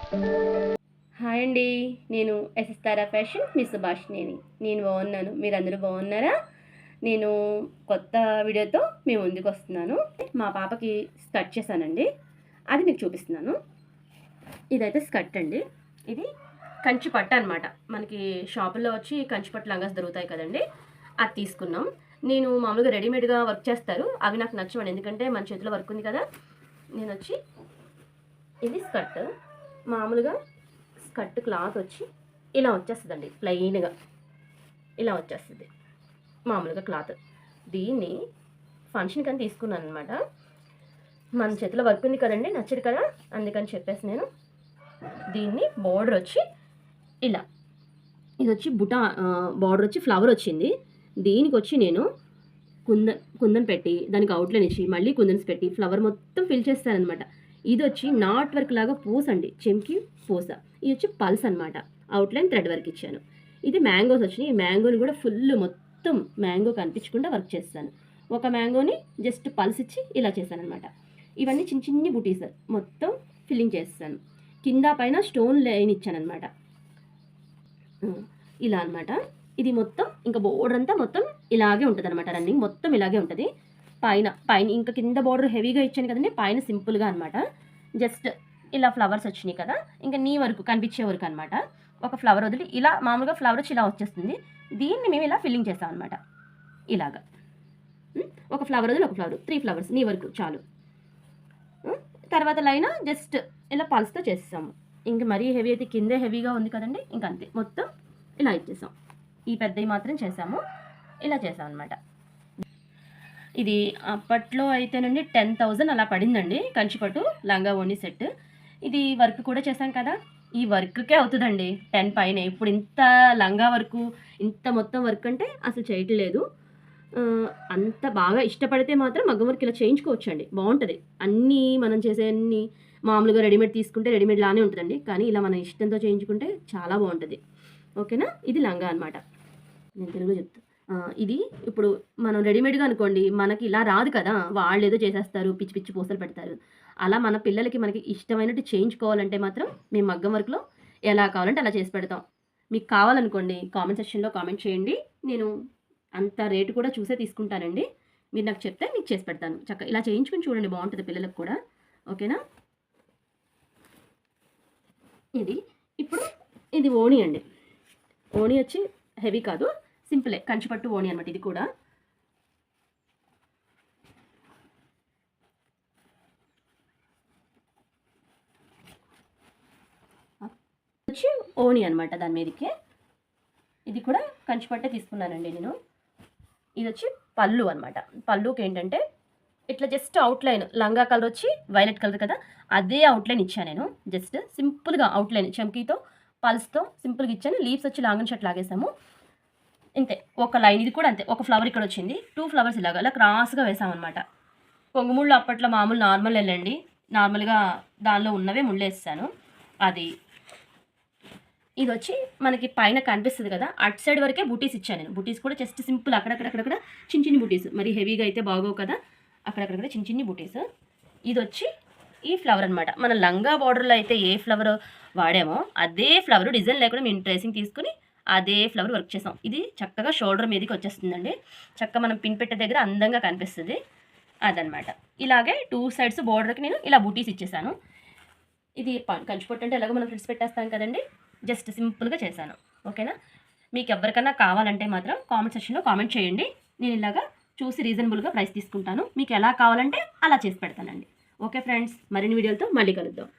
Hi అండి. నేను SS తారా fashion మీ సుభాషిణిని. నేను బాగున్నాను. మీరందరూ బాగున్నారా? నేను కొత్త వీడియోతో మీ ముందుకు వస్తున్నాను. మా పాపకి స్కర్ట్ చేశానండి. అది మీకు చూపిస్తున్నాను. ఇదైతే స్కర్ట్ అండి. ఇది కంచి పట్టు అనమాట. మనకి షాపుల్లో వచ్చి కంచి పట్టు లంగాస్ దొరుకుతాయి కదండి, అది తీసుకున్నాం. నేను మామూలుగా రెడీమేడ్గా వర్క్ చేస్తారు, అవి నాకు నచ్చవండి. ఎందుకంటే మన చేతిలో వర్క్ ఉంది కదా. నేను వచ్చి ఇది స్కర్ట్ మామూలుగా స్కర్ట్ క్లాత్ వచ్చి ఇలా వచ్చేస్తుందండి, ప్లెయిన్గా ఇలా వచ్చేస్తుంది మామూలుగా క్లాత్. దీన్ని ఫంక్షన్కి అని తీసుకున్నాను అనమాట. మన చేతిలో వర్క్ ఉంది కదండి, నచ్చదు కదా, అందుకని చెప్పేసి నేను దీన్ని బార్డర్ వచ్చి ఇలా, ఇది వచ్చి బుటా బార్డర్ వచ్చి ఫ్లవర్ వచ్చింది. దీనికి వచ్చి నేను కుందన్ పెట్టి దానికి అవుట్లైన్ ఇచ్చి మళ్ళీ కుందన్స్ పెట్టి ఫ్లవర్ మొత్తం ఫిల్ చేస్తానమాట. ఇది వచ్చి నాట్ వర్క్ లాగా పూస అండి, చెంకి పూస. ఇది వచ్చి పల్స్ అనమాట, అవుట్లైన్ థ్రెడ్ వర్క్ ఇచ్చాను. ఇది మ్యాంగోస్ వచ్చినాయి. ఈ మ్యాంగోని కూడా ఫుల్ మొత్తం మ్యాంగో కనిపించకుండా వర్క్ చేస్తాను. ఒక మ్యాంగోని జస్ట్ పల్స్ ఇచ్చి ఇలా చేశాను అనమాట. ఇవన్నీ చిన్న చిన్ని బుటీస్ మొత్తం ఫిల్లింగ్ చేస్తాను. కింద పైన స్టోన్ లైన్ ఇచ్చాను అనమాట, ఇలా అనమాట. ఇది మొత్తం ఇంకా బోర్డర్ అంతా మొత్తం ఇలాగే ఉంటుంది అనమాట. రన్నింగ్ మొత్తం ఇలాగే ఉంటుంది. పైన ఇంకా కింద బోర్డర్ హెవీగా ఇచ్చాను కదండి, పైన సింపుల్గా అనమాట. జస్ట్ ఇలా ఫ్లవర్స్ వచ్చినాయి కదా, ఇంకా నీ వరకు కనిపించే వరకు అనమాట. ఒక ఫ్లవర్ వదిలి ఇలా మామూలుగా ఫ్లవర్ వచ్చి ఇలా వచ్చేస్తుంది. దీన్ని మేము ఇలా ఫిల్లింగ్ చేస్తాం అనమాట. ఇలాగా ఒక ఫ్లవర్ వదిలి ఒక ఫ్లవర్, 3 ఫ్లవర్స్ నీ వరకు చాలు. తర్వాత లైన్ జస్ట్ ఇలా పల్స్తో చేస్తాము. ఇంక మరీ హెవీ అయితే కిందే హెవీగా ఉంది కదండి, ఇంక అంతే మొత్తం ఇలా ఇచ్చేసాం. ఈ పెద్దవి మాత్రం చేసాము, ఇలా చేసాం అనమాట. ఇది అప్పట్లో అయితేనండి 10,000 అలా పడిందండి, కంచిపట్టు లంగా ఓణి సెట్. ఇది వర్క్ కూడా చేశాం కదా, ఈ వర్క్కే అవుతుందండి 10 పైన. ఇప్పుడు ఇంత లంగా వర్క్, ఇంత మొత్తం వర్క్ అంటే అసలు చేయట్లేదు. అంత బాగా ఇష్టపడితే మాత్రం మగ్గం వర్క్ ఇలా చేయించుకోవచ్చు అండి, బాగుంటుంది. అన్నీ మనం చేసే అన్ని మామూలుగా రెడీమేడ్ తీసుకుంటే రెడీమేడ్ లానే ఉంటుందండి, కానీ ఇలా మన ఇష్టంతో చేయించుకుంటే చాలా బాగుంటుంది. ఓకేనా. ఇది లంగా అనమాట, నేను తెలుగులో చెప్తాను. ఇది ఇప్పుడు మనం రెడీమేడ్గా అనుకోండి, మనకి ఇలా రాదు కదా, వాళ్ళు ఏదో చేసేస్తారు, పిచ్చి పిచ్చి పూసలు పెడతారు. అలా మన పిల్లలకి మనకి ఇష్టమైనట్టు చేయించుకోవాలంటే మాత్రం మేము మగ్గం వర్క్లో ఎలా కావాలంటే అలా చేసి పెడతాం. మీకు కావాలనుకోండి కామెంట్ సెక్షన్లో కామెంట్ చేయండి, నేను అంత రేటు కూడా చూసే తీసుకుంటానండి. మీరు నాకు చెప్తే మీకు చేసి పెడతాను. చక్కగా ఇలా చేయించుకుని చూడండి, బాగుంటుంది పిల్లలకు కూడా. ఓకేనా. ఇప్పుడు ఇది ఓణి అండి. ఓణి వచ్చి హెవీ కాదు, సింపులే, కంచిపట్టు ఓణి అనమాట. ఇది కూడా వచ్చి ఓణి అనమాట, దాని మీదకి. ఇది కూడా కంచిపట్టే తీసుకున్నానండి నేను. ఇది వచ్చి పళ్ళు అనమాట. పళ్ళుకి ఏంటంటే ఇట్లా జస్ట్ అవుట్లైన్, లంగా కలర్ వచ్చి వైలెట్ కలర్ కదా, అదే అవుట్లైన్ ఇచ్చాను నేను. జస్ట్ సింపుల్గా అవుట్లైన్ చమ్కీతో పల్స్తో సింపుల్గా ఇచ్చాను. లీవ్స్ వచ్చి లాంగ్ షర్ట్ లాగేసాము, ఇంతే. ఒక లైన్, ఇది కూడా అంతే, ఒక ఫ్లవర్ ఇక్కడ వచ్చింది, 2 ఫ్లవర్స్ ఇలాగా అలా క్రాస్గా వేసామన్నమాట. పొంగుముళ్ళు అప్పట్లో మామూలు నార్మల్ వెళ్ళండి, నార్మల్గా దానిలో ఉన్నవే ముళ్ళు వేస్తాను. అది ఇది వచ్చి మనకి పైన కనిపిస్తుంది కదా, అటు సైడ్ వరకే బుటీస్ ఇచ్చాను నేను. బుటీస్ కూడా జస్ట్ సింపుల్, అక్కడక్కడ చిన్న చిన్ని బుటీస్, మరి హెవీగా అయితే బాగోవు కదా, అక్కడక్కడ చిన్న చిన్ని బుటీస్. ఇది వచ్చి ఈ ఫ్లవర్ అనమాట. మన లంగా బార్డర్లో అయితే ఏ ఫ్లవర్ వాడామో అదే ఫ్లవర్ డిజైన్ లేకుండా మేము ట్రేసింగ్ తీసుకుని అదే ఫ్లవర్ వర్క్ చేసాం. ఇది చక్కగా షోల్డర్ మీదకి వచ్చేస్తుందండి, చక్కగా మనం పిన్ పెట్టే దగ్గర అందంగా కనిపిస్తుంది, అదనమాట. ఇలాగే 2 సైడ్స్ బార్డర్కి నేను ఇలా బూటీస్ ఇచ్చేసాను. ఇది కంచిపట్టు అంటే ఎలాగో మనం ఫ్రిడ్జ్ పెట్టేస్తాం కదండి, జస్ట్ సింపుల్గా చేశాను. ఓకేనా. మీకు ఎవరికన్నా కావాలంటే మాత్రం కామెంట్ సెక్షన్లో కామెంట్ చేయండి, నేను ఇలాగా చూసి రీజనబుల్గా ప్రైస్ తీసుకుంటాను. మీకు ఎలా కావాలంటే అలా చేసి పెడతానండి. ఓకే ఫ్రెండ్స్, మరిన్ని వీడియోలతో మళ్ళీ కలుద్దాం.